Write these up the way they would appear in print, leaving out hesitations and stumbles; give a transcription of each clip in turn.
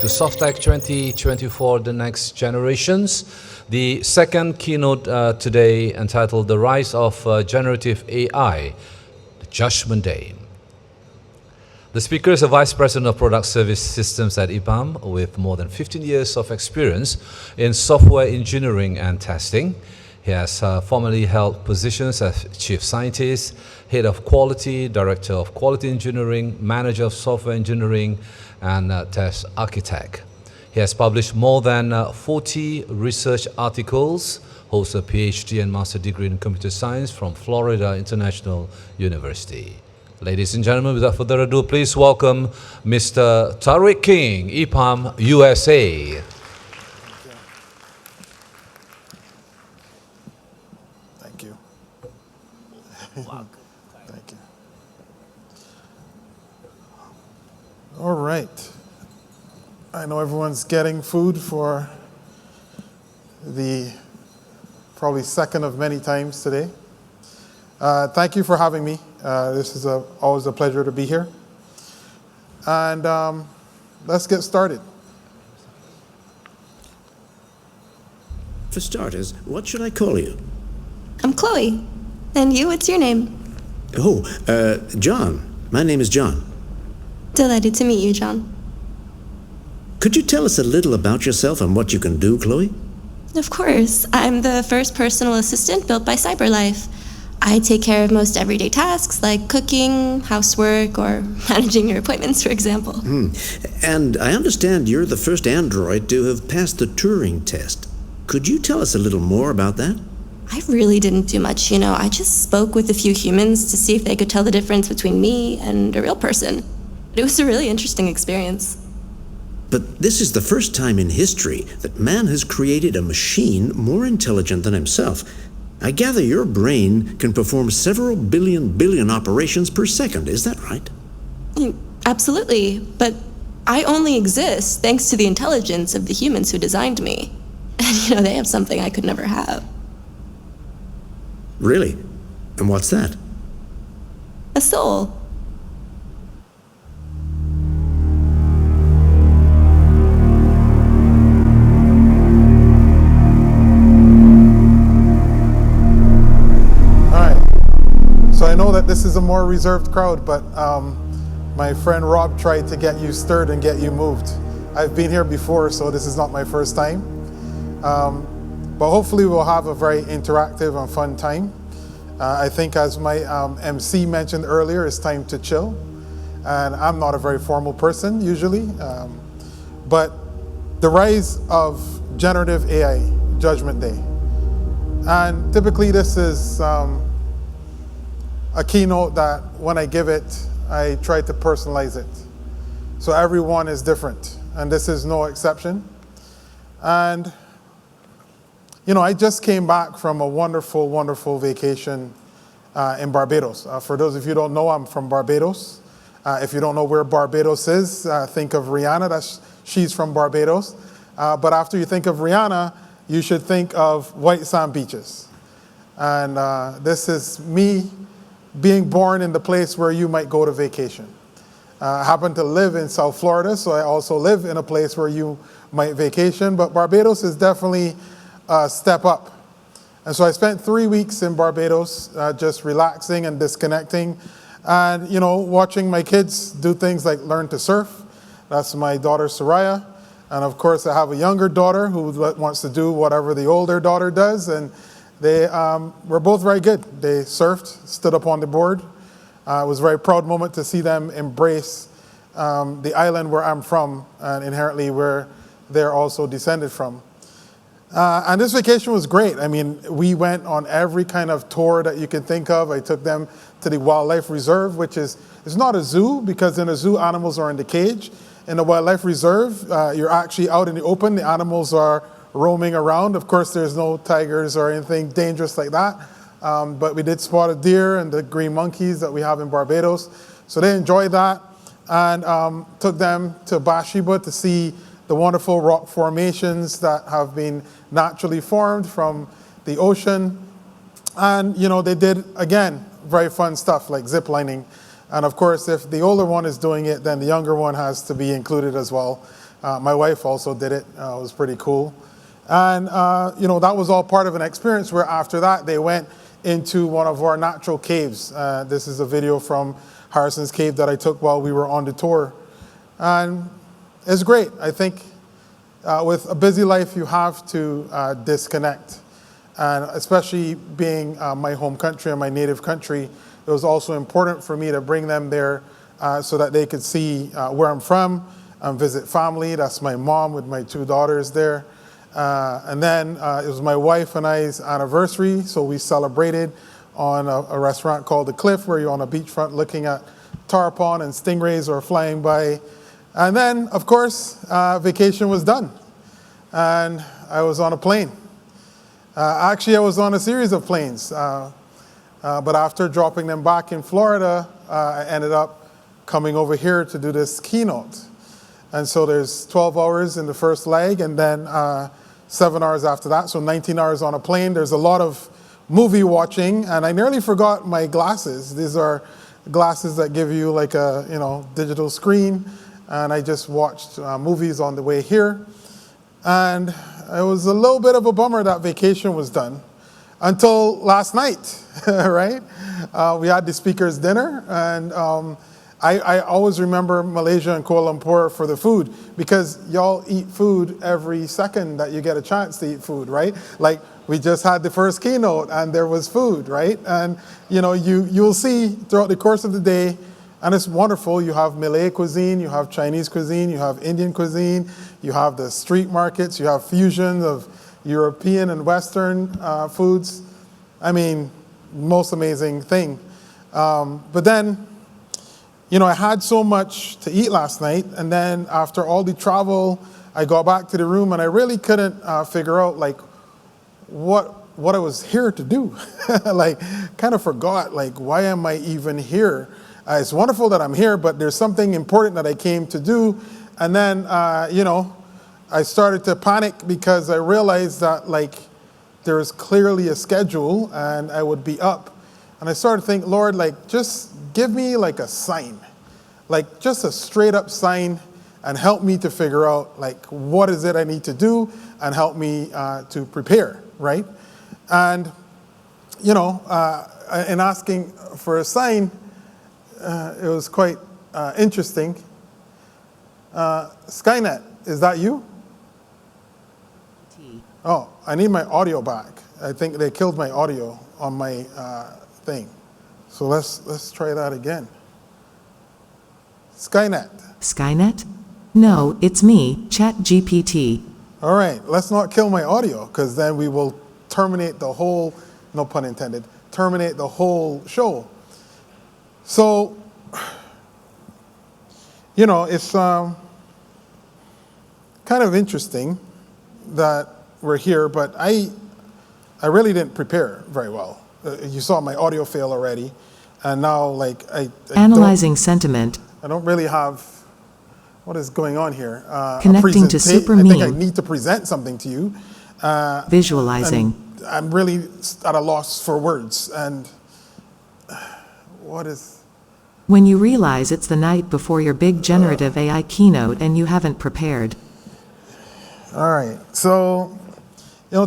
to SOFTEC 2024, The Next Generations. The second keynote today entitled The Rise of Generative AI, The Judgment Day. The speaker is a Vice President of Product Service Systems at EPAM with more than 15 years of experience in software engineering and testing. He has formerly held positions as Chief Scientist, Head of Quality, Director of Quality Engineering, Manager of Software Engineering, and Test Architect. He has published more than 40 research articles, holds a PhD and Master degree in Computer Science from Florida International University. Ladies and gentlemen, without further ado, please welcome Mr. Tariq King, EPAM USA. Thank you. Welcome. Thank you. All right. I know everyone's getting food for the probably second of many times today. Thank you for having me. This is always a pleasure to be here. And let's get started. For starters, what should I call you? I'm Chloe. And you, what's your name? Oh, John. My name is John. Delighted to meet you, John. Could you tell us a little about yourself and what you can do, Chloe? Of course. I'm the first personal assistant built by CyberLife. I take care of most everyday tasks like cooking, housework, or managing your appointments, for example. And I understand you're the first android to have passed the Turing test. Could you tell us a little more about that? I really didn't do much, I just spoke with a few humans to see if they could tell the difference between me and a real person. It was a really interesting experience. But this is the first time in history that man has created a machine more intelligent than himself. I gather your brain can perform several billion operations per second, is that right? Absolutely, but I only exist thanks to the intelligence of the humans who designed me. And they have something I could never have. Really? And what's that? A soul. So I know that this is a more reserved crowd, but my friend Rob tried to get you stirred and get you moved. I've been here before, so this is not my first time. But hopefully we'll have a very interactive and fun time. I think as my MC mentioned earlier, it's time to chill. And I'm not a very formal person usually. But the rise of generative AI, Judgment Day. And typically this is a keynote that when I give it, I try to personalize it. So everyone is different, and this is no exception. And, I just came back from a wonderful, wonderful vacation in Barbados. For those of you who don't know, I'm from Barbados. If you don't know where Barbados is, think of Rihanna. She's from Barbados. But after you think of Rihanna, you should think of white sand beaches. And this is me being born in the place where you might go to vacation. I happen to live in South Florida, so I also live in a place where you might vacation, but Barbados is definitely a step up. And so I spent 3 weeks in Barbados just relaxing and disconnecting and, watching my kids do things like learn to surf. That's my daughter, Soraya. And of course, I have a younger daughter who wants to do whatever the older daughter does, and they were both very good. They surfed, stood up on the board. It was a very proud moment to see them embrace the island where I'm from and inherently where they're also descended from. And this vacation was great. I mean, we went on every kind of tour that you can think of. I took them to the wildlife reserve, which it's not a zoo because in a zoo, animals are in the cage. In the wildlife reserve, you're actually out in the open. The animals are roaming around. Of course, there's no tigers or anything dangerous like that. But we did spot a deer and the green monkeys that we have in Barbados. So they enjoyed that and took them to Bathsheba to see the wonderful rock formations that have been naturally formed from the ocean. And, they did, again, very fun stuff like zip lining. And of course, if the older one is doing it, then the younger one has to be included as well. My wife also did it. It was pretty cool. And, that was all part of an experience where after that, they went into one of our natural caves. This is a video from Harrison's Cave that I took while we were on the tour. And it's great. I think with a busy life, you have to disconnect. And especially being my home country and my native country, it was also important for me to bring them there so that they could see where I'm from and visit family. That's my mom with my 2 daughters there. And then it was my wife and I's anniversary, so we celebrated on a restaurant called The Cliff, where you're on a beachfront looking at tarpon and stingrays are flying by. And then, of course, vacation was done, and I was on a plane. Actually, I was on a series of planes, but after dropping them back in Florida, I ended up coming over here to do this keynote. And so there's 12 hours in the first leg, and then 7 hours after that, so 19 hours on a plane. There's a lot of movie watching, and I nearly forgot my glasses. These are glasses that give you like a digital screen, and I just watched movies on the way here. And it was a little bit of a bummer that vacation was done until last night, right? We had the speaker's dinner, and I always remember Malaysia and Kuala Lumpur for the food, because y'all eat food every second that you get a chance to eat food, right? Like, we just had the first keynote and there was food, right? And you'll see throughout the course of the day, and it's wonderful. You have Malay cuisine, you have Chinese cuisine, you have Indian cuisine, you have the street markets, you have fusions of European and Western foods. I mean, most amazing thing. But then, I had so much to eat last night, and then after all the travel, I got back to the room and I really couldn't figure out like what I was here to do. Like, kind of forgot, like, why am I even here? It's wonderful that I'm here, but there's something important that I came to do. And then, I started to panic because I realized that like there's clearly a schedule and I would be up. And I started to think, Lord, like, just give me like a sign, like just a straight up sign, and help me to figure out like what is it I need to do, and help me to prepare, right? And, in asking for a sign, it was quite interesting. Skynet, is that you? Oh, I need my audio back. I think they killed my audio on my thing. So let's try that again. Skynet. Skynet? No, it's me, ChatGPT. All right, let's not kill my audio, because then we will terminate the whole, no pun intended, terminate the whole show. So, it's kind of interesting that we're here, but I really didn't prepare very well. You saw my audio fail already, and now like I Analyzing sentiment. I don't really have what is going on here. Connecting to super I think I meme. need to present something to you. Visualizing. I'm really at a loss for words. And what is? When you realize it's the night before your big generative AI keynote and you haven't prepared. All right, so.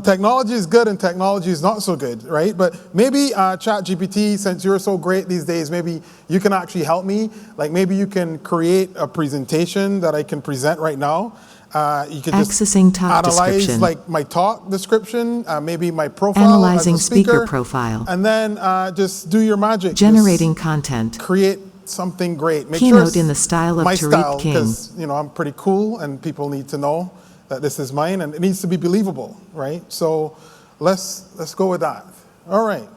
Technology is good and technology is not so good, right? But maybe ChatGPT, since you're so great these days, maybe you can actually help me. Like, maybe you can create a presentation that I can present right now. You can just Accessing talk analyze description. like my talk description, maybe my profile Analyzing as a speaker, speaker profile. and then just do your magic. Generating Just content. create something great. Make Keynote sure it's in the style of my Tariq style, King. because I'm pretty cool and people need to know that this is mine, and it needs to be believable, right? So let's go with that. All right.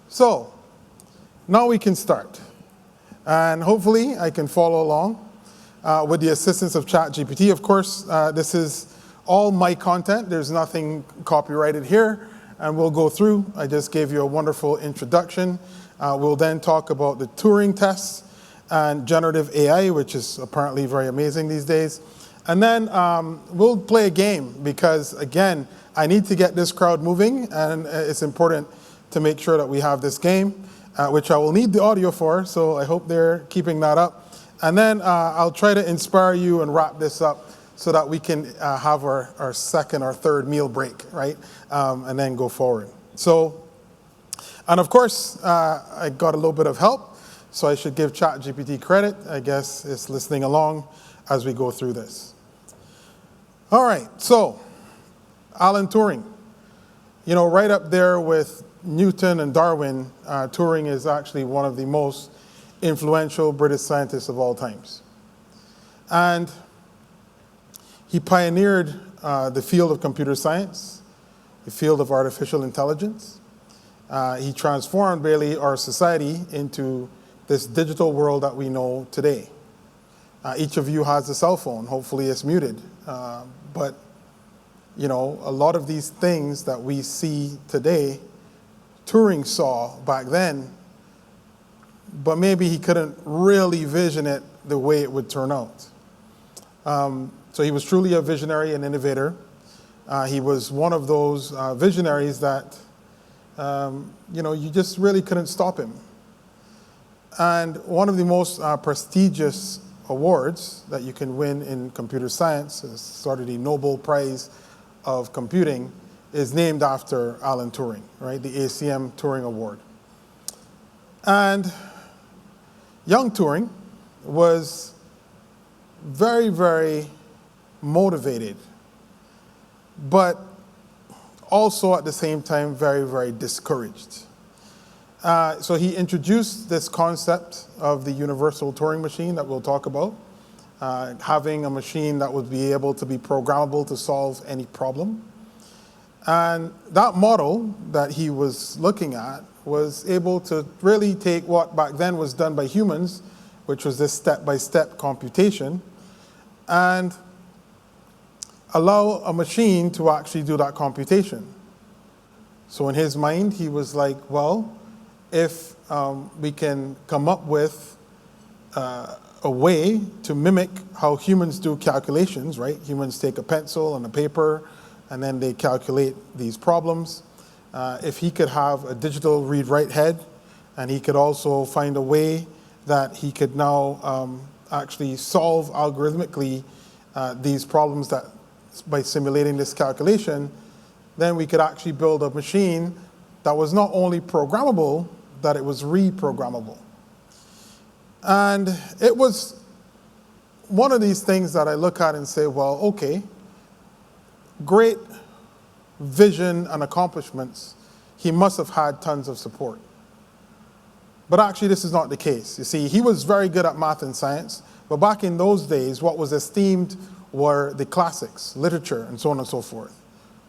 So now we can start, and hopefully I can follow along with the assistance of ChatGPT. Of course, this is all my content. There's nothing copyrighted here, and we'll go through. I just gave you a wonderful introduction. We'll then talk about the Turing tests and generative AI, which is apparently very amazing these days. And then we'll play a game, because, again, I need to get this crowd moving, and it's important to make sure that we have this game, which I will need the audio for, so I hope they're keeping that up. And then I'll try to inspire you and wrap this up so that we can have our second or third meal break, right? And then go forward. So, and of course, I got a little bit of help, so I should give ChatGPT credit. I guess it's listening along as we go through this. All right, so Alan Turing. You know, right up there with Newton and Darwin, Turing is actually one of the most influential British scientists of all times. And he pioneered the field of computer science, the field of artificial intelligence. He transformed really our society into this digital world that we know today. Each of you has a cell phone. Hopefully it's muted. But, you know, a lot of these things that we see today, Turing saw back then, but maybe he couldn't really vision it the way it would turn out. So he was truly a visionary and innovator. He was one of those visionaries that, you know, you just really couldn't stop him. And one of the most prestigious awards that you can win in computer science, is sort of the Nobel Prize of Computing, is named after Alan Turing, right? The ACM Turing Award. And young Turing was very, very motivated, but also at the same time very, very discouraged. So he introduced this concept of the universal Turing machine that we'll talk about, having a machine that would be able to be programmable to solve any problem. And that model that he was looking at was able to really take what back then was done by humans, which was this step-by-step computation, and allow a machine to actually do that computation. So in his mind, he was like, well, if we can come up with a way to mimic how humans do calculations, right? Humans take a pencil and a paper, and then they calculate these problems. If he could have a digital read-write head, and he could also find a way that he could now actually solve algorithmically these problems that by simulating this calculation, then we could actually build a machine that was not only programmable, that it was reprogrammable. And it was one of these things that I look at and say, well, okay, great vision and accomplishments, he must have had tons of support. But actually, this is not the case. You see, he was very good at math and science, but back in those days, what was esteemed were the classics, literature, and so on and so forth.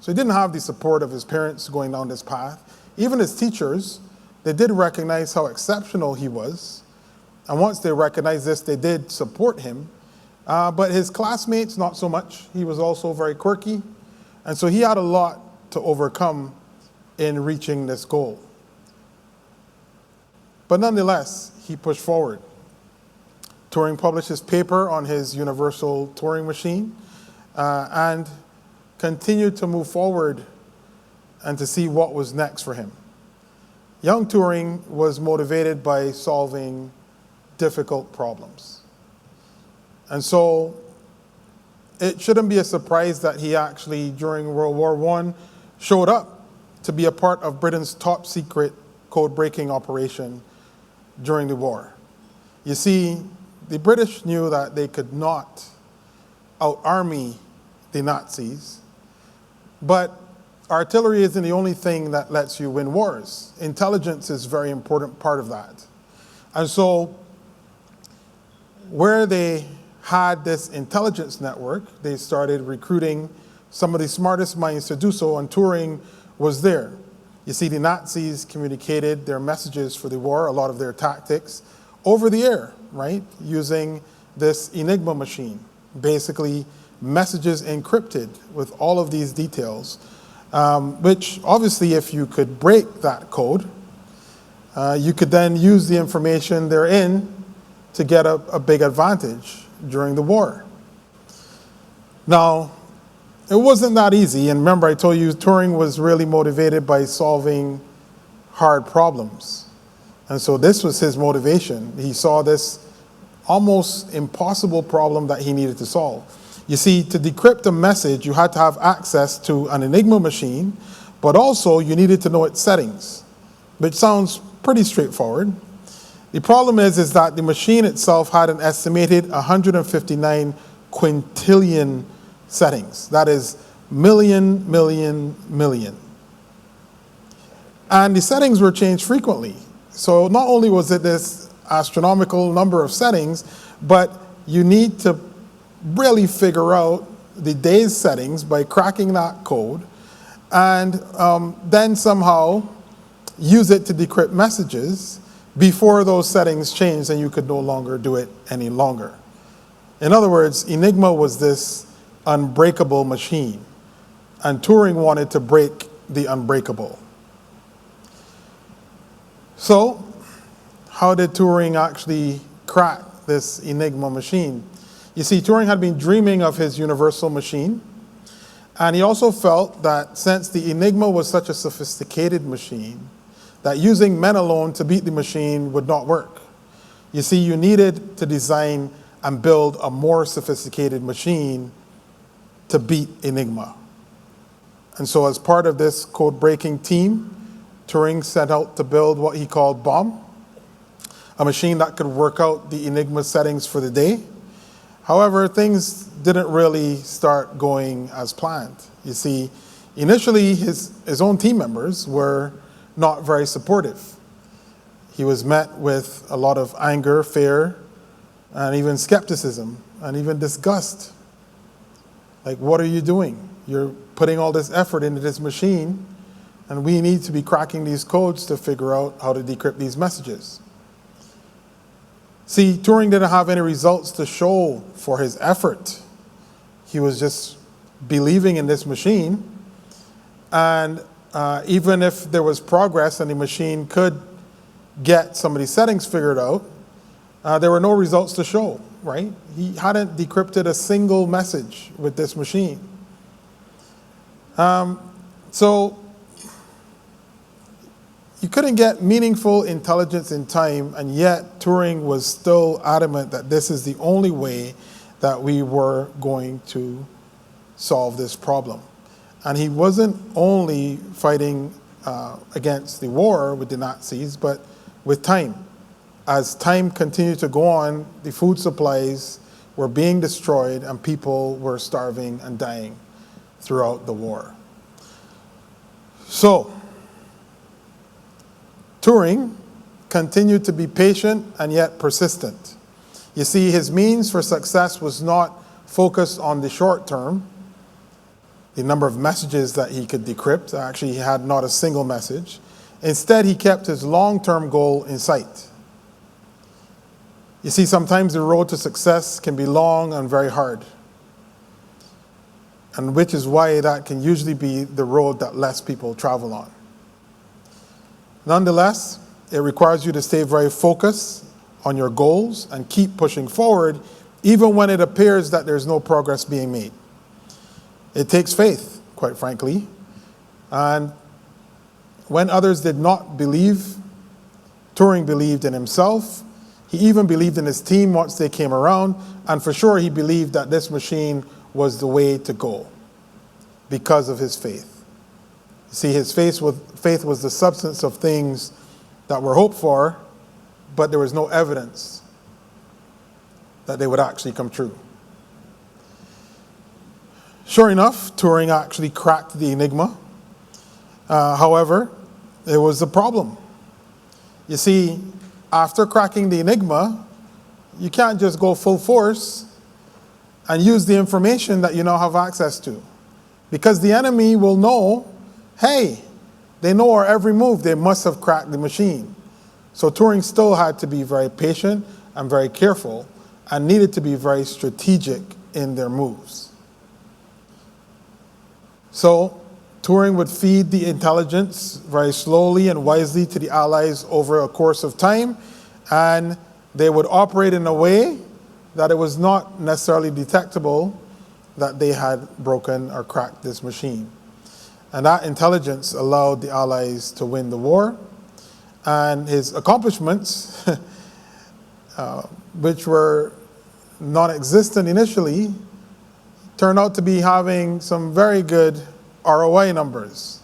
So he didn't have the support of his parents going down this path. Even his teachers, they did recognize how exceptional he was. And once they recognized this, they did support him. But his classmates, not so much. He was also very quirky. And so he had a lot to overcome in reaching this goal. But nonetheless, he pushed forward. Turing published his paper on his universal Turing machine and continued to move forward and to see what was next for him. Young Turing was motivated by solving difficult problems. And so it shouldn't be a surprise that he actually, during World War I, showed up to be a part of Britain's top secret code-breaking operation during the war. You see, the British knew that they could not out-army the Nazis, but artillery isn't the only thing that lets you win wars. Intelligence is a very important part of that. And so where they had this intelligence network, they started recruiting some of the smartest minds to do so, and Turing was there. You see, the Nazis communicated their messages for the war, a lot of their tactics, over the air, right? Using this Enigma machine, basically messages encrypted with all of these details, which obviously if you could break that code, you could then use the information therein to get a big advantage during the war. Now, it wasn't that easy, and remember I told you Turing was really motivated by solving hard problems. And so this was his motivation. He saw this almost impossible problem that he needed to solve. You see, to decrypt a message, you had to have access to an Enigma machine, but also you needed to know its settings, which sounds pretty straightforward. The problem is that the machine itself had an estimated 159 quintillion settings. That is million. And the settings were changed frequently. So not only was it this astronomical number of settings, but you need to really figure out the day's settings by cracking that code, and then somehow use it to decrypt messages before those settings changed and you could no longer do it any longer. In other words, Enigma was this unbreakable machine, and Turing wanted to break the unbreakable. So, how did Turing actually crack this Enigma machine? You see, Turing had been dreaming of his universal machine, and he also felt that since the Enigma was such a sophisticated machine, that using men alone to beat the machine would not work. You see, you needed to design and build a more sophisticated machine to beat Enigma. And so as part of this code-breaking team, Turing set out to build what he called BOMB, a machine that could work out the Enigma settings for the day. However, things didn't really start going as planned. You see, initially his own team members were not very supportive. He was met with a lot of anger, fear, and even skepticism, and even disgust. Like, what are you doing? You're putting all this effort into this machine, and we need to be cracking these codes to figure out how to decrypt these messages. See, Turing didn't have any results to show for his effort. He was just believing in this machine, and even if there was progress and the machine could get some of these settings figured out, there were no results to show, right? He hadn't decrypted a single message with this machine. So you couldn't get meaningful intelligence in time, and yet Turing was still adamant that this is the only way that we were going to solve this problem. And he wasn't only fighting against the war with the Nazis, but with time. As time continued to go on, the food supplies were being destroyed and people were starving and dying throughout the war. So, Turing continued to be patient and yet persistent. You see, his means for success was not focused on the short term, the number of messages that he could decrypt. Actually, he had not a single message. Instead, he kept his long-term goal in sight. You see, sometimes the road to success can be long and very hard, and which is why that can usually be the road that less people travel on. Nonetheless, it requires you to stay very focused on your goals and keep pushing forward, even when it appears that there's no progress being made. It takes faith, quite frankly. And when others did not believe, Turing believed in himself. He even believed in his team once they came around. And for sure, he believed that this machine was the way to go because of his faith. See, his faith was the substance of things that were hoped for, but there was no evidence that they would actually come true. Sure enough, Turing actually cracked the Enigma. However, there was a problem. You see, after cracking the Enigma, you can't just go full force and use the information that you now have access to. Because the enemy will know, hey, they know our every move. They must have cracked the machine. So Turing still had to be very patient and very careful and needed to be very strategic in their moves. So Turing would feed the intelligence very slowly and wisely to the Allies over a course of time, and they would operate in a way that it was not necessarily detectable that they had broken or cracked this machine. And that intelligence allowed the Allies to win the war. And his accomplishments, which were non-existent initially, turned out to be having some very good ROI numbers.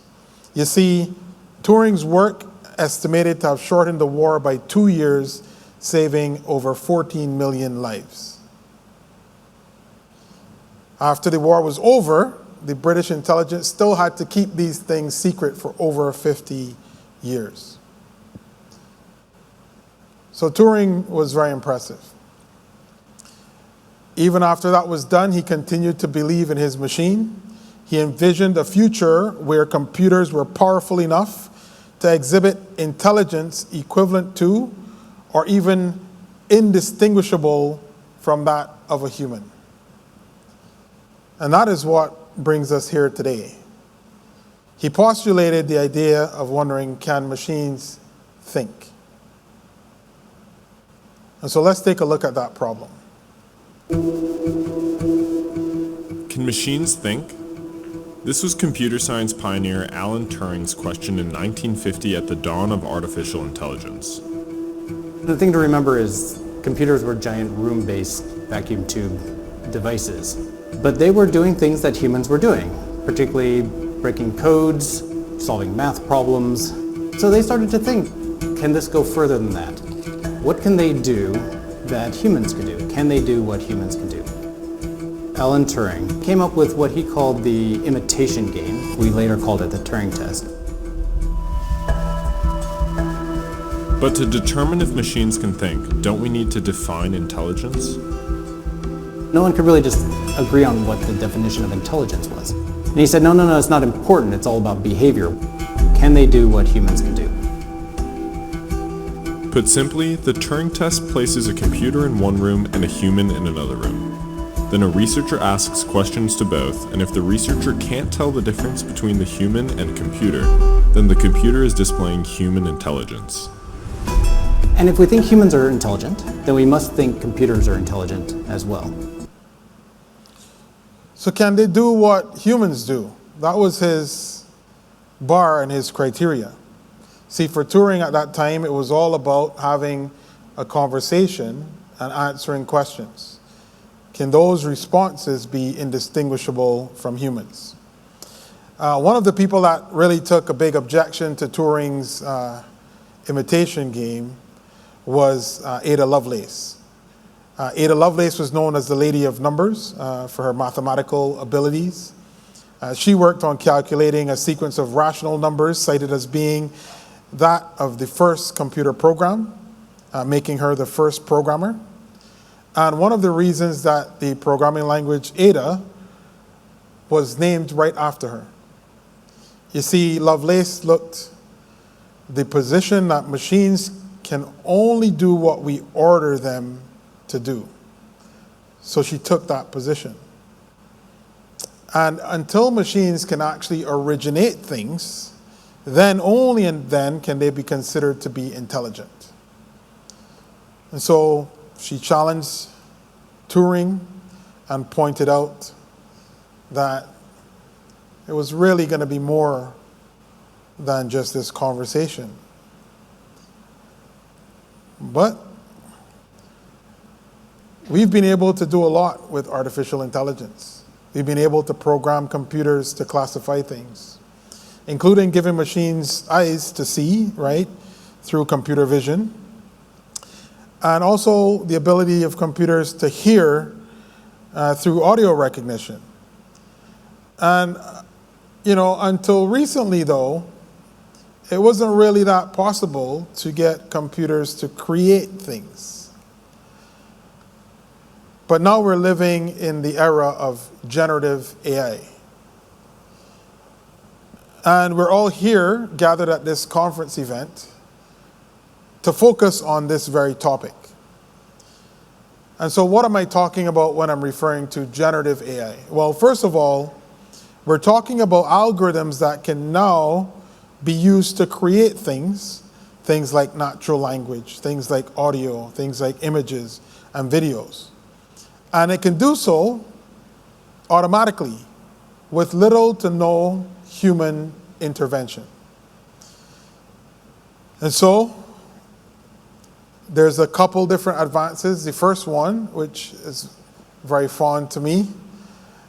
You see, Turing's work estimated to have shortened the war by 2 years, saving over 14 million lives. After the war was over, the British intelligence still had to keep these things secret for over 50 years. So Turing was very impressive. Even after that was done, he continued to believe in his machine. He envisioned a future where computers were powerful enough to exhibit intelligence equivalent to or even indistinguishable from that of a human. And that is what brings us here today. He postulated the idea of wondering, can machines think? And so let's take a look at that problem. Can machines think? This was computer science pioneer Alan Turing's question in 1950 at the dawn of artificial intelligence. The thing to remember is computers were giant room-based vacuum tube devices, but they were doing things that humans were doing, particularly breaking codes, solving math problems. So they started to think, can this go further than that? What can they do that humans can do? Can they do what humans can do? Alan Turing came up with what he called the imitation game. We later called it the Turing test. But to determine if machines can think, don't we need to define intelligence? No one could really just agree on what the definition of intelligence was. And he said, no, it's not important. It's all about behavior. Can they do what humans can do? Put simply, the Turing test places a computer in one room and a human in another room. Then a researcher asks questions to both, and if the researcher can't tell the difference between the human and computer, then the computer is displaying human intelligence. And if we think humans are intelligent, then we must think computers are intelligent as well. So can they do what humans do? That was his bar and his criteria. See, for Turing at that time, it was all about having a conversation and answering questions. Can those responses be indistinguishable from humans? One of the people that really took a big objection to Turing's imitation game was Ada Lovelace. Ada Lovelace was known as the Lady of Numbers for her mathematical abilities. She worked on calculating a sequence of rational numbers cited as being that of the first computer program, making her the first programmer. And one of the reasons that the programming language Ada was named right after her. You see, Lovelace looked the position that machines can only do what we order them to do. So she took that position. And until machines can actually originate things, then only and then can they be considered to be intelligent. And so she challenged Turing and pointed out that it was really going to be more than just this conversation. But we've been able to do a lot with artificial intelligence. We've been able to program computers to classify things, including giving machines eyes to see, right, through computer vision, and also the ability of computers to hear through audio recognition. And, until recently, though, it wasn't really that possible to get computers to create things. But now we're living in the era of generative AI. And we're all here gathered at this conference event to focus on this very topic. And so what am I talking about when I'm referring to generative AI? Well, first of all, we're talking about algorithms that can now be used to create things like natural language, things like audio, things like images and videos. And it can do so automatically with little to no human intervention. And so there's a couple different advances. The first one, which is very fond to me,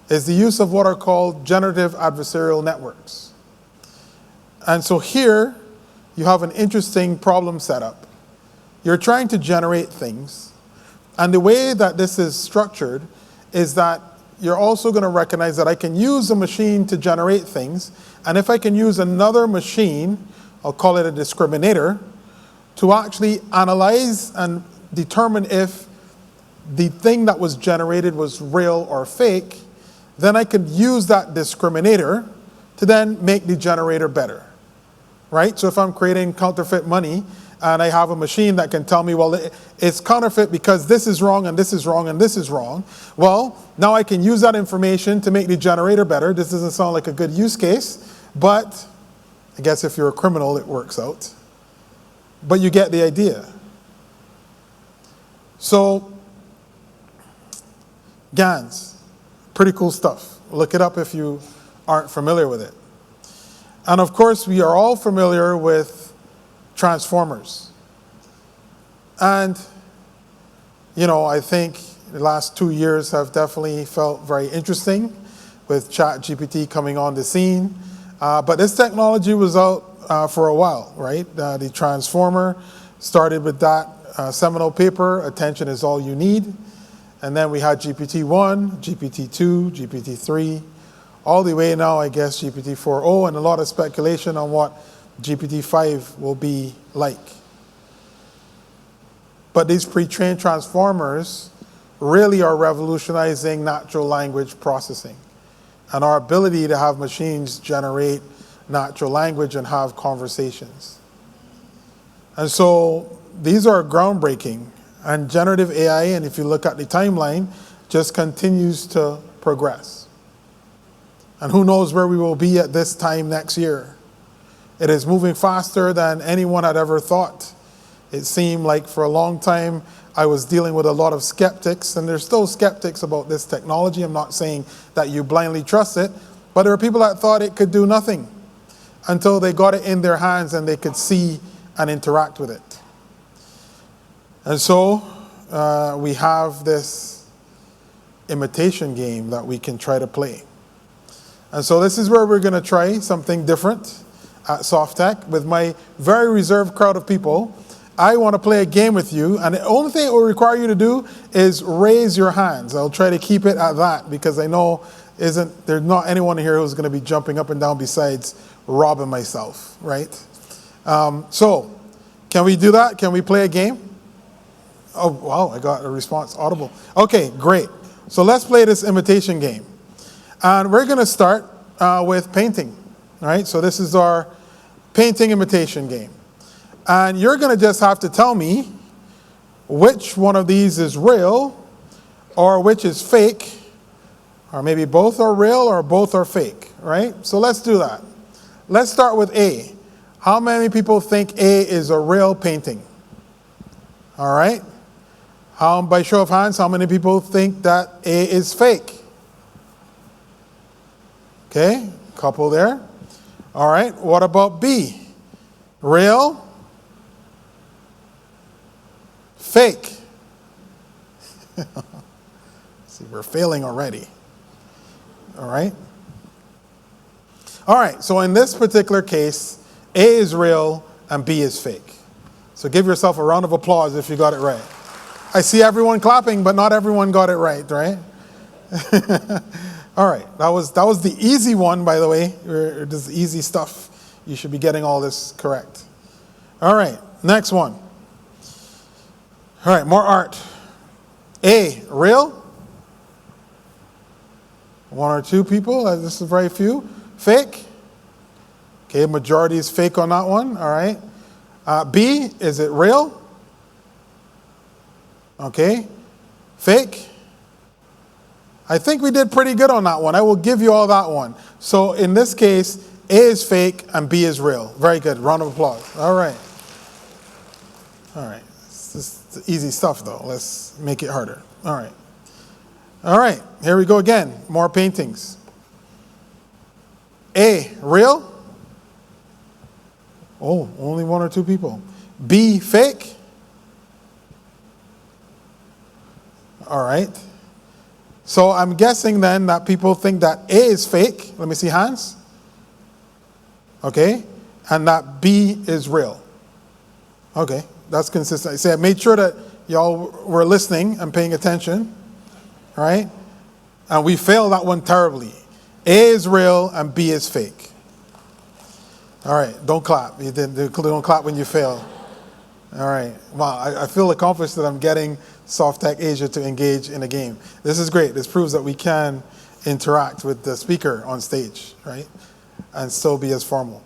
is the use of what are called generative adversarial networks. And so here, you have an interesting problem set up. You're trying to generate things, and the way that this is structured is that you're also going to recognize that I can use a machine to generate things, and if I can use another machine, I'll call it a discriminator, to actually analyze and determine if the thing that was generated was real or fake, then I could use that discriminator to then make the generator better, right? So if I'm creating counterfeit money and I have a machine that can tell me, well, it's counterfeit because this is wrong and this is wrong and this is wrong, well, now I can use that information to make the generator better. This doesn't sound like a good use case, but I guess if you're a criminal, it works out. But you get the idea. So, GANs, pretty cool stuff. Look it up if you aren't familiar with it. And of course, we are all familiar with transformers. And, you know, I think the last 2 years have definitely felt very interesting with ChatGPT coming on the scene. But this technology was out for a while, right? The transformer started with that seminal paper, Attention is All You Need. And then we had GPT-1, GPT-2, GPT-3, all the way now, I guess, GPT-4o, and a lot of speculation on what GPT-5 will be like. But these pre-trained transformers really are revolutionizing natural language processing and our ability to have machines generate natural language and have conversations. And so these are groundbreaking. And generative AI, and if you look at the timeline, just continues to progress. And who knows where we will be at this time next year. It is moving faster than anyone had ever thought. It seemed like for a long time I was dealing with a lot of skeptics, and there's still skeptics about this technology. I'm not saying that you blindly trust it, but there are people that thought it could do nothing until they got it in their hands and they could see and interact with it. And so we have this imitation game that we can try to play. And so this is where we're going to try something different at SoftTech with my very reserved crowd of people. I want to play a game with you, and the only thing it will require you to do is raise your hands. I'll try to keep it at that because I know there's not anyone here who's going to be jumping up and down besides Rob and myself, right? So can we do that? Can we play a game? Oh, wow, I got a response audible. Okay, great. So let's play this imitation game. And we're going to start with painting, all right? So this is our painting imitation game. And you're going to just have to tell me which one of these is real or which is fake, or maybe both are real or both are fake, right? So let's do that. Let's start with A. How many people think A is a real painting? All right. By show of hands, how many people think that A is fake? Okay, couple there. All right, what about B? Real? Fake? See, we're failing already. All right. All right, so in this particular case, A is real and B is fake. So give yourself a round of applause if you got it right. I see everyone clapping, but not everyone got it right, right? All right, that was the easy one, by the way. This is easy stuff. You should be getting all this correct. All right, next one. All right, more art. A, real? One or two people, this is very few. Fake? Okay, majority is fake on that one, all right. B, is it real? Okay, fake? I think we did pretty good on that one. I will give you all that one. So in this case, A is fake and B is real. Very good, round of applause. All right. All right, this is easy stuff though. Let's make it harder. All right. All right, here we go again, more paintings. A, real? Oh, only one or two people. B, fake? All right. So I'm guessing then that people think that A is fake. Let me see hands. Okay. And that B is real. Okay. That's consistent. See, I made sure that y'all were listening and paying attention. Right? And we failed that one terribly. A is real and B is fake. All right. Don't clap. You don't clap when you fail. All right. Wow. I feel accomplished that I'm getting SOFTECAsia to engage in a game. This is great. This proves that we can interact with the speaker on stage, right? And still be as formal.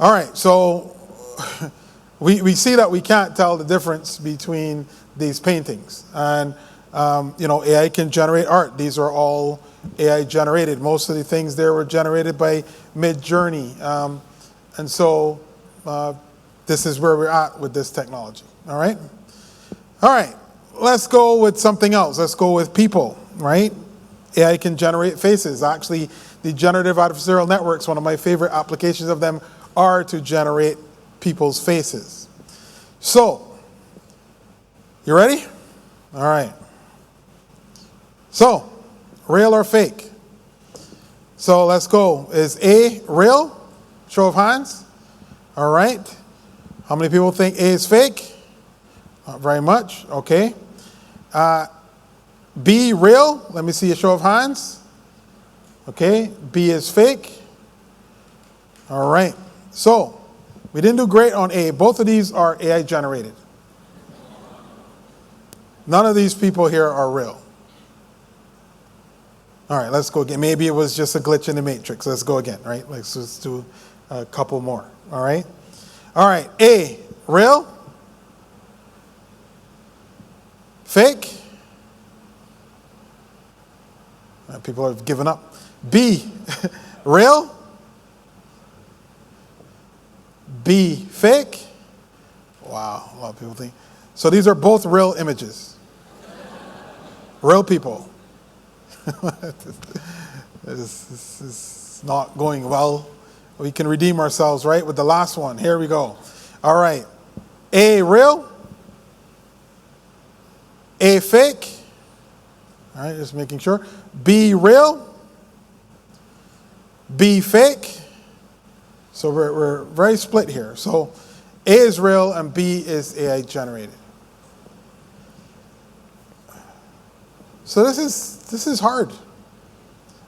All right. So we see that we can't tell the difference between these paintings. And, AI can generate art. These are all AI generated. Most of the things there were generated by Mid-Journey. And so this is where we're at with this technology. All right? All right. Let's go with something else. Let's go with people, right? AI can generate faces. Actually, the generative adversarial networks, one of my favorite applications of them, are to generate people's faces. So, you ready? All right. So, real or fake? So let's go. Is A real? Show of hands. All right. How many people think A is fake? Not very much. Okay. B real? Let me see a show of hands. Okay. B is fake. All right. So we didn't do great on A. Both of these are AI generated. None of these people here are real. All right, let's go again. Maybe it was just a glitch in the matrix. Let's go again, right? Let's just do a couple more, all right? All right, A, real? Fake? People have given up. B, real? B, fake? Wow, a lot of people think. So these are both real images. Real people. This is not going well. We can redeem ourselves, right, with the last one. Here we go. All right. A real? A fake? All right, just making sure. B real? B fake? So we're very split here. So A is real and B is AI generated. So this is hard.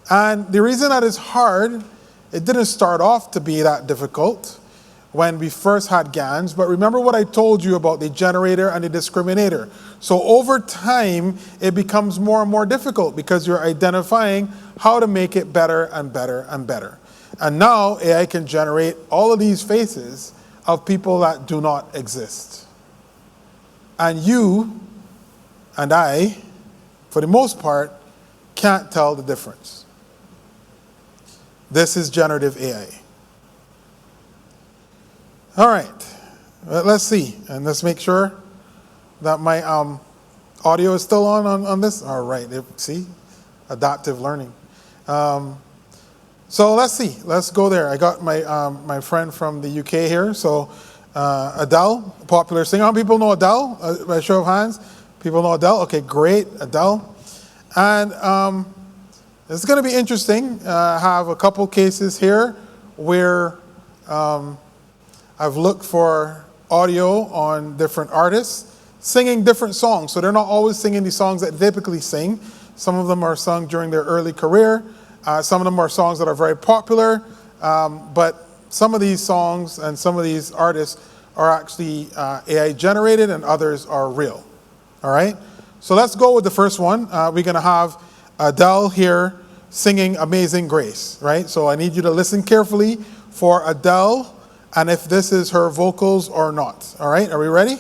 And the reason that it's hard, it didn't start off to be that difficult when we first had GANs, but remember what I told you about the generator and the discriminator. So over time, it becomes more and more difficult because you're identifying how to make it better and better and better. And now AI can generate all of these faces of people that do not exist. And you and I, for the most part, can't tell the difference. This is generative AI. All right, let's see, and let's make sure that my audio is still on this. All right, see, adaptive learning. So let's see, let's go there. I got my friend from the UK here. So Adele, popular singer. How many people know Adele? By a show of hands. People know Adele? Okay, great, Adele. And it's going to be interesting. I have a couple cases here where I've looked for audio on different artists singing different songs. So they're not always singing the songs that they typically sing. Some of them are sung during their early career. Some of them are songs that are very popular. But some of these songs and some of these artists are actually AI generated and others are real. All right, so let's go with the first one. We're going to have Adele here singing Amazing Grace, right? So I need you to listen carefully for Adele and if this is her vocals or not. All right, are we ready?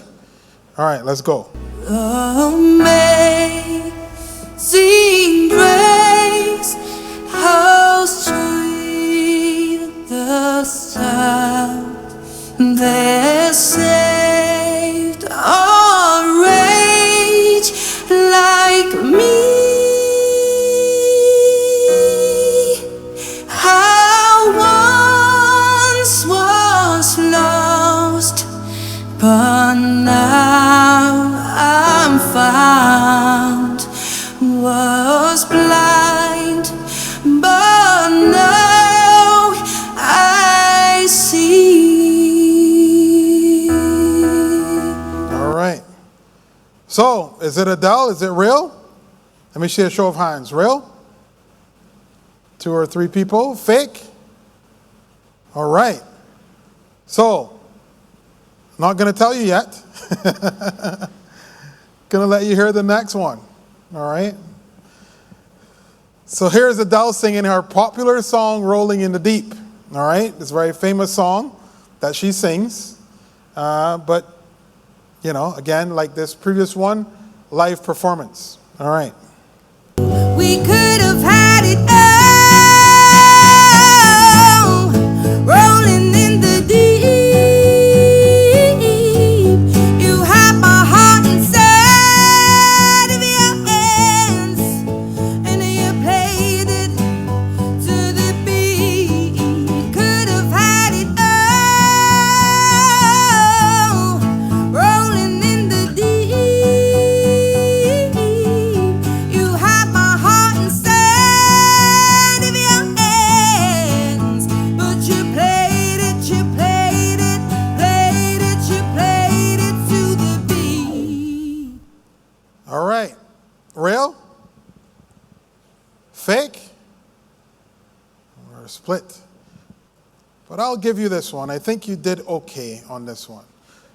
All right, let's go. Amazing grace, how sweet the sound that saved a wretch like me. I once was lost, but now I'm found. Was blind is it Adele? Is it real? Let me see a show of hands. Real? 2 or 3 people. Fake? All right. So, not going to tell you yet. Going to let you hear the next one. All right. So here's Adele singing her popular song, Rolling in the Deep. All right. This very famous song that she sings. But, you know, again, like this previous one, live performance. All right. We could have had it all, rolling in the deep. You have my heart inside of your hands, and you played it to the beat. Could have had it all, rolling in the deep. You have my heart inside of your hands, but you played it, you played it, played it, you played it to the beat. All right. Real? Fake? Or split? But I'll give you this one. I think you did okay on this one.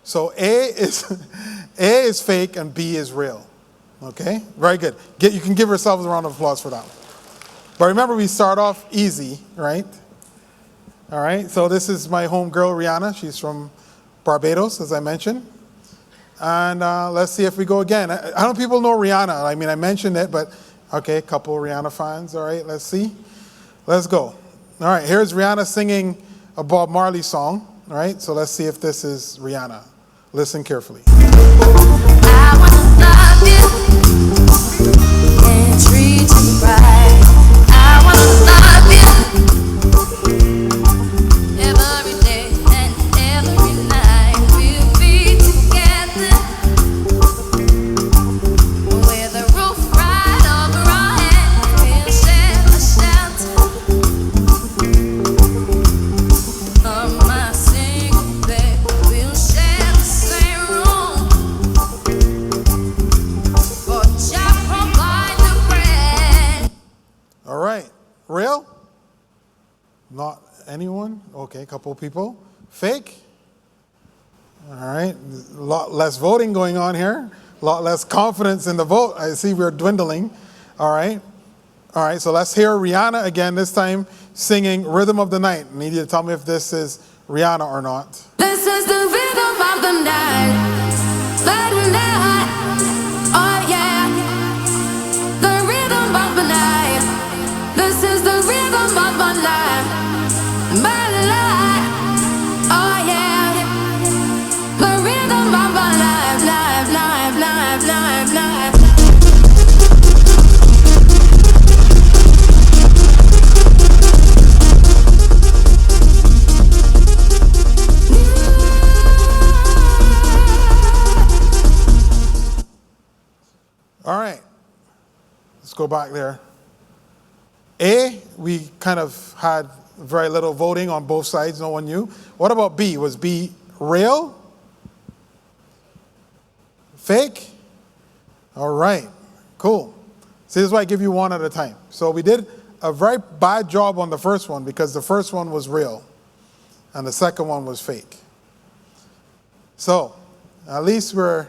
So A is fake and B is real. Okay? Very good. You can give yourselves a round of applause for that one. But remember, we start off easy, right? All right. So this is my home girl, Rihanna. She's from Barbados, as I mentioned. And let's see if we go again. I don't know if people know Rihanna. I mean, I mentioned it, but okay, a couple Rihanna fans. All right, let's see. Let's go. All right, here's Rihanna singing a Bob Marley song. All right, so let's see if this is Rihanna. Listen carefully. I wanna love you and treat you right. I wanna love you every day and every night. We'll be together with a roof right over our head. We'll share a shelter on my single bed. We'll share the same room. For Jah provide the bread. All right, real? Not anyone? Okay, a couple people. Fake? All right, a lot less voting going on here. A lot less confidence in the vote. I see we're dwindling. All right. All right, so let's hear Rihanna again, this time singing Rhythm of the Night. I need you to tell me if this is Rihanna or not. This is the rhythm of the night. The night. Oh yeah. The rhythm of the night. This is the rhythm of my life. My life. Oh yeah. The rhythm of my life, life, life, life, life, life. All right, let's go back there. A, we kind of had very little voting on both sides, no one knew. What about B? Was B real? Fake? All right, cool. See, this is why I give you one at a time. So we did a very bad job on the first one because the first one was real and the second one was fake. So at least we're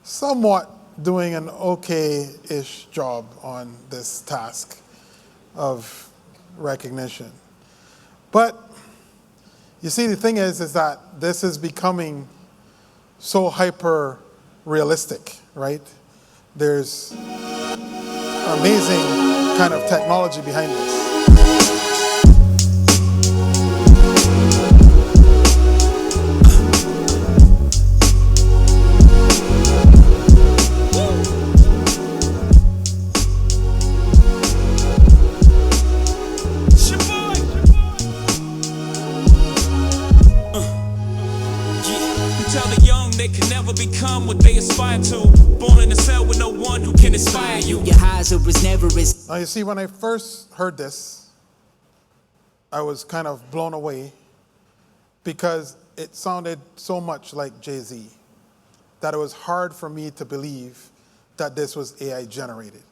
somewhat doing an okay-ish job on this task of recognition. But you see, the thing is that this is becoming so hyper realistic, right? There's amazing kind of technology behind this. Become what they aspire to. Born in a cell with no one who can inspire you. Your highs was never as. Now you see, when I first heard this, I was kind of blown away because it sounded so much like Jay-Z that it was hard for me to believe that this was AI generated.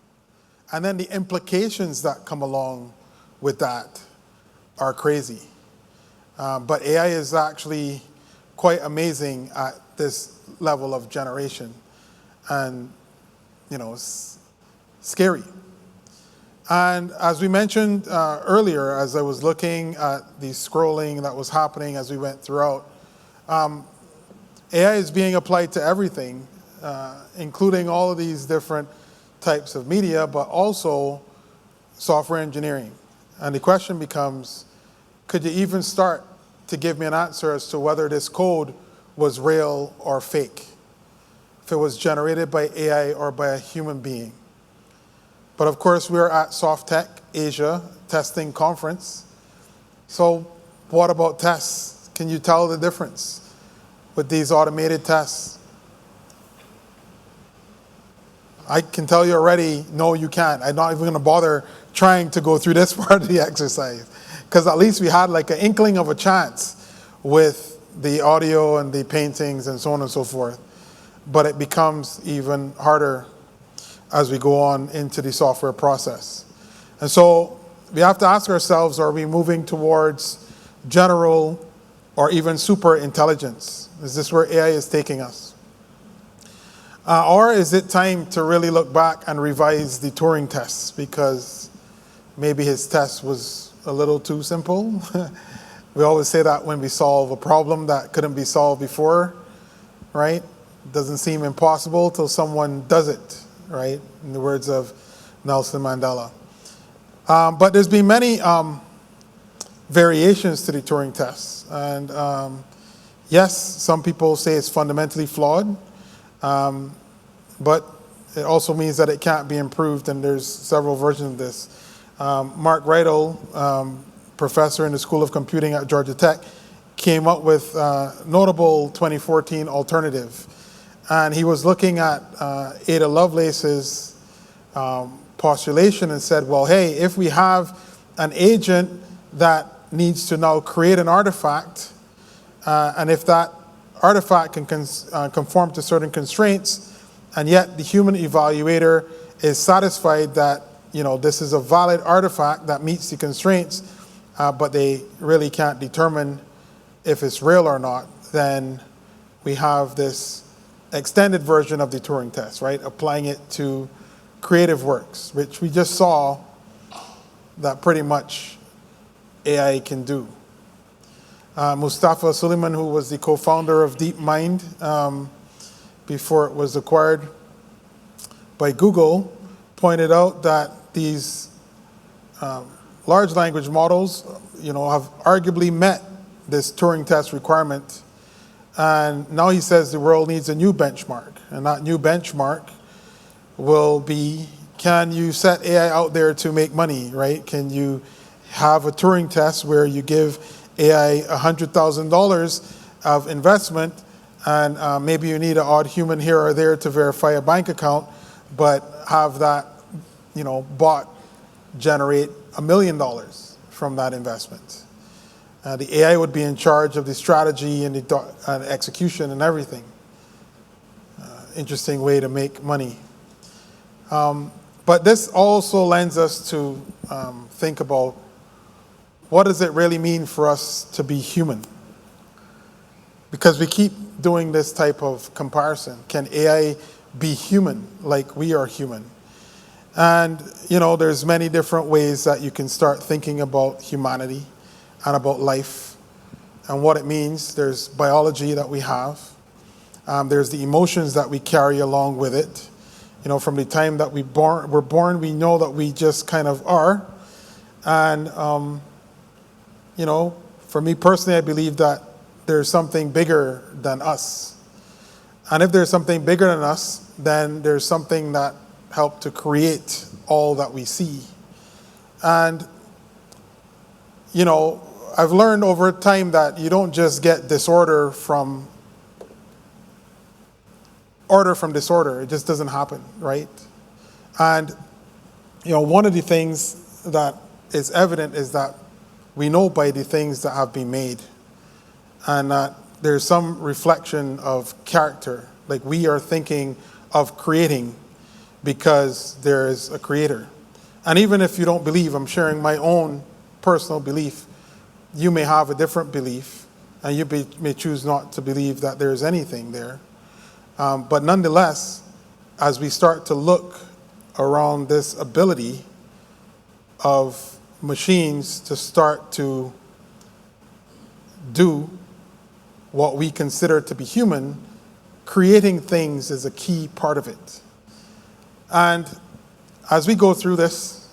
And then the implications that come along with that are crazy. But AI is actually quite amazing at this level of generation. And, it's scary. And as we mentioned earlier, as I was looking at the scrolling that was happening as we went throughout, AI is being applied to everything, including all of these different types of media, but also software engineering. And the question becomes, could you even start to give me an answer as to whether this code was real or fake? If it was generated by AI or by a human being? But of course, we're at SOFTECAsia testing conference. So what about tests? Can you tell the difference with these automated tests? I can tell you already, no, you can't. I'm not even going to bother trying to go through this part of the exercise, because at least we had like an inkling of a chance with the audio and the paintings and so on and so forth. But it becomes even harder as we go on into the software process. And so we have to ask ourselves, are we moving towards general or even super intelligence? Is this where AI is taking us? Or is it time to really look back and revise the Turing tests, because maybe his test was a little too simple? We always say that when we solve a problem that couldn't be solved before, right? It doesn't seem impossible till someone does it, right? In the words of Nelson Mandela. But there's been many variations to the Turing tests. And yes, some people say it's fundamentally flawed. But it also means that it can't be improved, and there's several versions of this. Mark Riedel, professor in the School of Computing at Georgia Tech, came up with a notable 2014 alternative. And he was looking at Ada Lovelace's postulation and said, well, hey, if we have an agent that needs to now create an artifact, and if that artifact can conform to certain constraints, and yet the human evaluator is satisfied that this is a valid artifact that meets the constraints, but they really can't determine if it's real or not, then we have this extended version of the Turing test, right? Applying it to creative works, which we just saw that pretty much AI can do. Mustafa Suleyman, who was the co-founder of DeepMind before it was acquired by Google, pointed out that these large language models, have arguably met this Turing test requirement. And now he says the world needs a new benchmark. And that new benchmark will be, can you set AI out there to make money, right? Can you have a Turing test where you give AI $100,000 of investment, and maybe you need an odd human here or there to verify a bank account, but have that, bot generate $1 million from that investment. The AI would be in charge of the strategy and the execution and everything. Interesting way to make money. But this also lends us to think about, what does it really mean for us to be human? Because we keep doing this type of comparison. Can AI be human like we are human? And, there's many different ways that you can start thinking about humanity and about life and what it means. There's biology that we have. There's the emotions that we carry along with it. From the time that we're born, we know that we just kind of are. And, for me personally, I believe that there's something bigger than us. And if there's something bigger than us, then there's something that helped to create all that we see. And, I've learned over time that you don't just get disorder from disorder. It just doesn't happen, right? And, one of the things that is evident is that we know by the things that have been made, and that there's some reflection of character. Like we are thinking of creating, because there is a creator. And even if you don't believe, I'm sharing my own personal belief. You may have a different belief, and you may choose not to believe that there is anything there. But nonetheless, as we start to look around this ability of machines to start to do what we consider to be human, creating things is a key part of it. And as we go through this,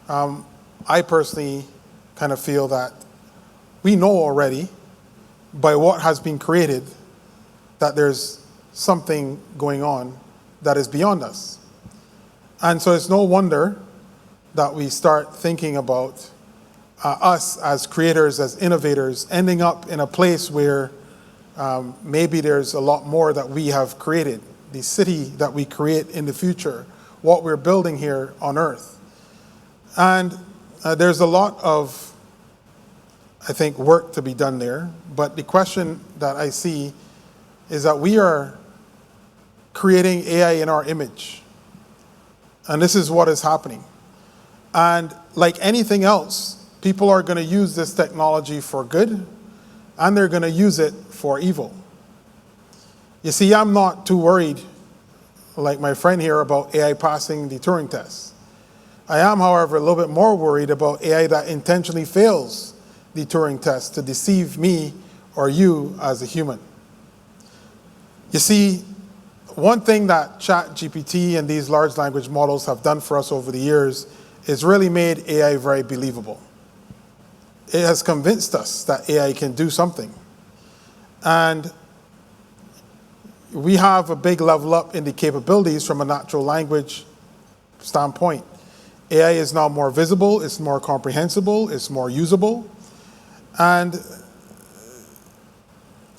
I personally kind of feel that we know already by what has been created that there's something going on that is beyond us. And so it's no wonder that we start thinking about us as creators, as innovators, ending up in a place where maybe there's a lot more that we have created, the city that we create in the future, what we're building here on Earth. And there's a lot of, I think, work to be done there. But the question that I see is that we are creating AI in our image. And this is what is happening. And like anything else, people are going to use this technology for good, and they're going to use it for evil. You see, I'm not too worried, like my friend here, about AI passing the Turing test. I am, however, a little bit more worried about AI that intentionally fails the Turing test to deceive me or you as a human. You see, one thing that ChatGPT and these large language models have done for us over the years is really made AI very believable. It has convinced us that AI can do something. And we have a big level up in the capabilities from a natural language standpoint. AI is now more visible, it's more comprehensible, it's more usable. And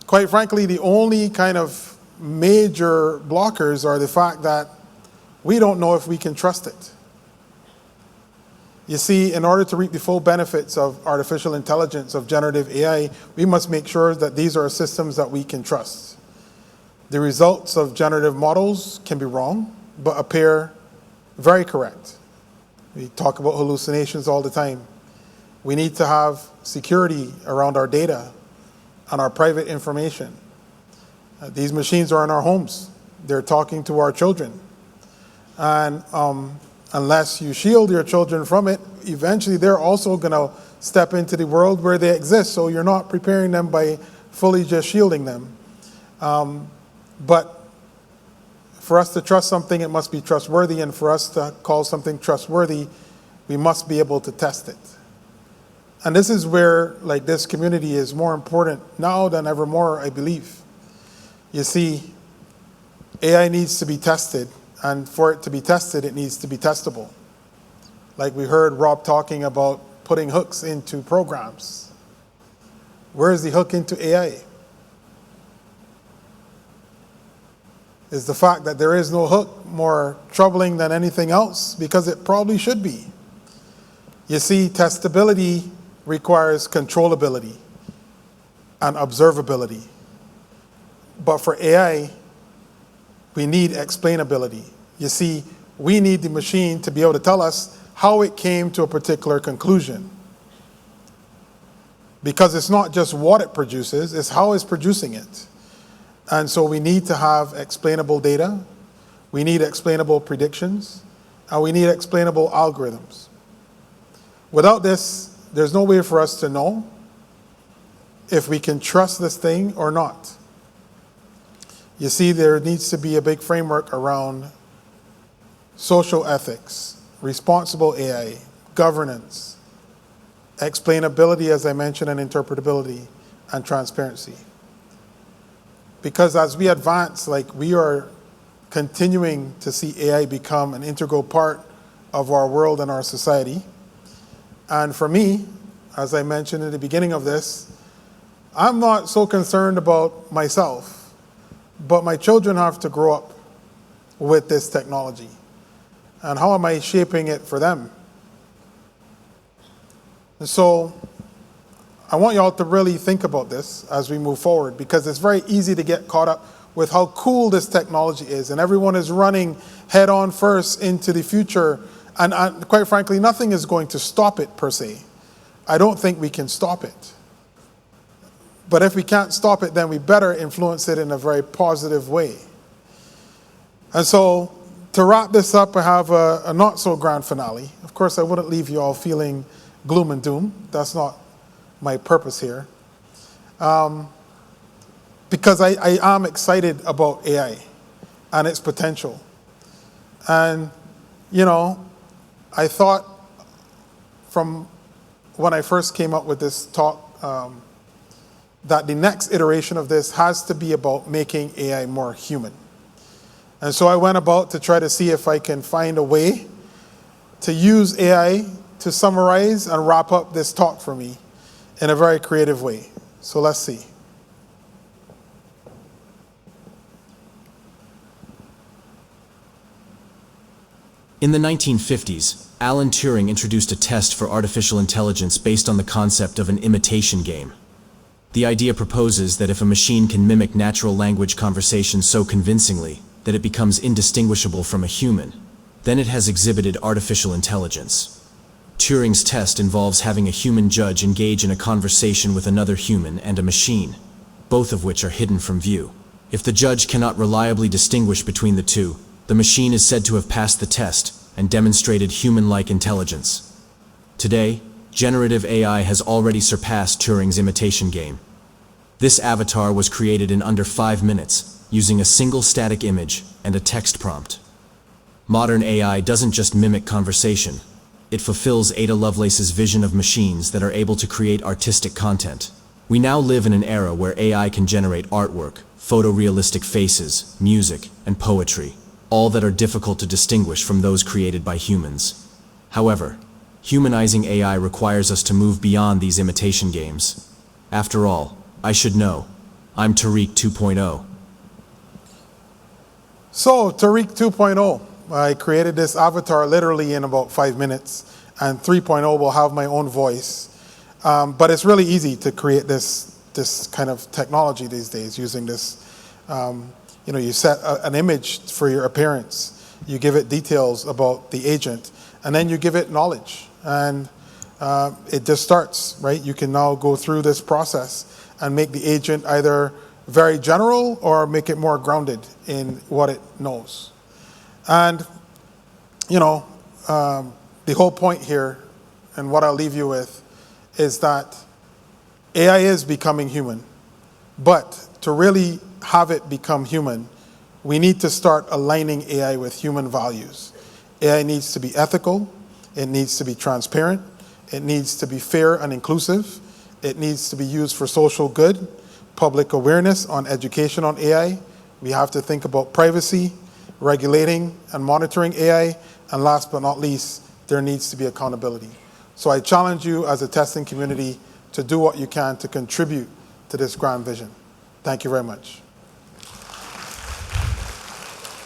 quite frankly, the only kind of major blockers are the fact that we don't know if we can trust it. You see, in order to reap the full benefits of artificial intelligence, of generative AI, we must make sure that these are systems that we can trust. The results of generative models can be wrong, but appear very correct. We talk about hallucinations all the time. We need to have security around our data and our private information. These machines are in our homes. They're talking to our children. And unless you shield your children from it, eventually they're also going to step into the world where they exist. So you're not preparing them by fully just shielding them. But for us to trust something, it must be trustworthy. And for us to call something trustworthy, we must be able to test it. And this is where, like, this community is more important now than ever more, I believe. You see, AI needs to be tested. And for it to be tested, it needs to be testable. Like we heard Rob talking about putting hooks into programs. Where is the hook into AI? Is the fact that there is no hook more troubling than anything else? Because it probably should be. You see, testability requires controllability and observability. But for AI, we need explainability. You see, we need the machine to be able to tell us how it came to a particular conclusion. Because it's not just what it produces, it's how it's producing it. And so we need to have explainable data, we need explainable predictions, and we need explainable algorithms. Without this, there's no way for us to know if we can trust this thing or not. You see, there needs to be a big framework around social ethics, responsible AI, governance, explainability, as I mentioned, and interpretability, and transparency. Because as we advance, like, we are continuing to see AI become an integral part of our world and our society. And for me, as I mentioned at the beginning of this, I'm not so concerned about myself, but my children have to grow up with this technology. And how am I shaping it for them? And so I want y'all to really think about this as we move forward, because it's very easy to get caught up with how cool this technology is, and everyone is running head on first into the future, and quite frankly, nothing is going to stop it per se. I don't think we can stop it. But if we can't stop it, then we better influence it in a very positive way. And so, to wrap this up, I have a not so grand finale. Of course, I wouldn't leave you all feeling gloom and doom. That's not my purpose here. Because I am excited about AI and its potential. And, you know, I thought from when I first came up with this talk that the next iteration of this has to be about making AI more human. And so I went about to try to see if I can find a way to use AI to summarize and wrap up this talk for me in a very creative way. So let's see. In the 1950s, Alan Turing introduced a test for artificial intelligence based on the concept of an imitation game. The idea proposes that if a machine can mimic natural language conversation so convincingly that it becomes indistinguishable from a human, then it has exhibited artificial intelligence. Turing's test involves having a human judge engage in a conversation with another human and a machine, both of which are hidden from view. If the judge cannot reliably distinguish between the two, the machine is said to have passed the test and demonstrated human-like intelligence. Today, generative AI has already surpassed Turing's imitation game. This avatar was created in under 5 minutes, using a single static image and a text prompt. Modern AI doesn't just mimic conversation. It fulfills Ada Lovelace's vision of machines that are able to create artistic content. We now live in an era where AI can generate artwork, photorealistic faces, music, and poetry, all that are difficult to distinguish from those created by humans. However, humanizing AI requires us to move beyond these imitation games. After all, I should know. I'm Tariq 2.0. So, Tariq 2.0. I created this avatar literally in about 5 minutes, and 3.0 will have my own voice. But it's really easy to create this kind of technology these days using this. You set an image for your appearance, you give it details about the agent, and then you give it knowledge. And it just starts, right? You can now go through this process and make the agent either very general or make it more grounded in what it knows. And, the whole point here, and what I'll leave you with, is that AI is becoming human. But to really have it become human, we need to start aligning AI with human values. AI needs to be ethical, it needs to be transparent, it needs to be fair and inclusive, it needs to be used for social good, public awareness on education on AI. We have to think about privacy, regulating and monitoring AI, and last but not least, there needs to be accountability. So I challenge you as a testing community to do what you can to contribute to this grand vision. Thank you very much.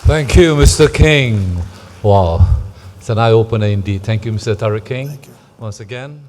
Thank you, Mr. King. Wow, it's an eye-opener indeed. Thank you, Mr. Tariq King. Thank you. Once again.